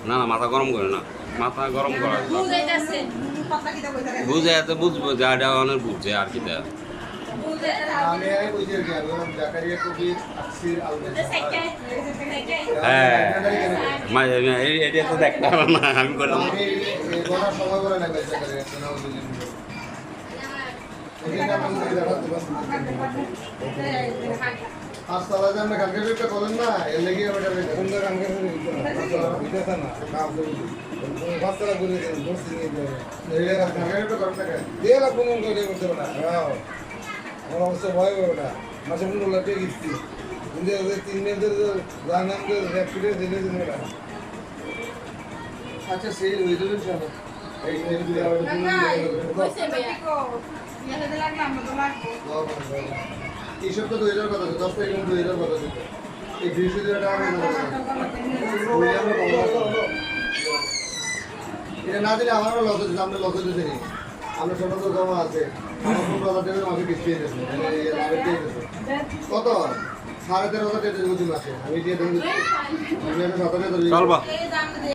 না না মাথা গরম করে না, মাথা গরম করা বুঝে এত বুঝবো যা অনেক বুঝছে আর কি দেয়। হ্যাঁ এটা তো দেখতাম না আমি করলাম। বলেন না এর লেগে অবশ্য ভয় হবে না মাসে মনে লাগে গেছি কিন্তু 3 মেয়েদের জানান র্যাপিডে দিলে দিন না। আচ্ছা সেই ওই দিন চলো এই এইসব তো 2000 কথা 10 থেকে 2000 কথা এই 200 টাকা এটা না দিলে আমারও লস হচ্ছে, আমরা লস হচ্ছে নি আমরা ছোট তো জমা আছে আমার 15,000 টাকা আমাকে কিস্তি দিয়েছে কত 13,500 টাকা দিতে মাসে আমি দিয়ে দেবো।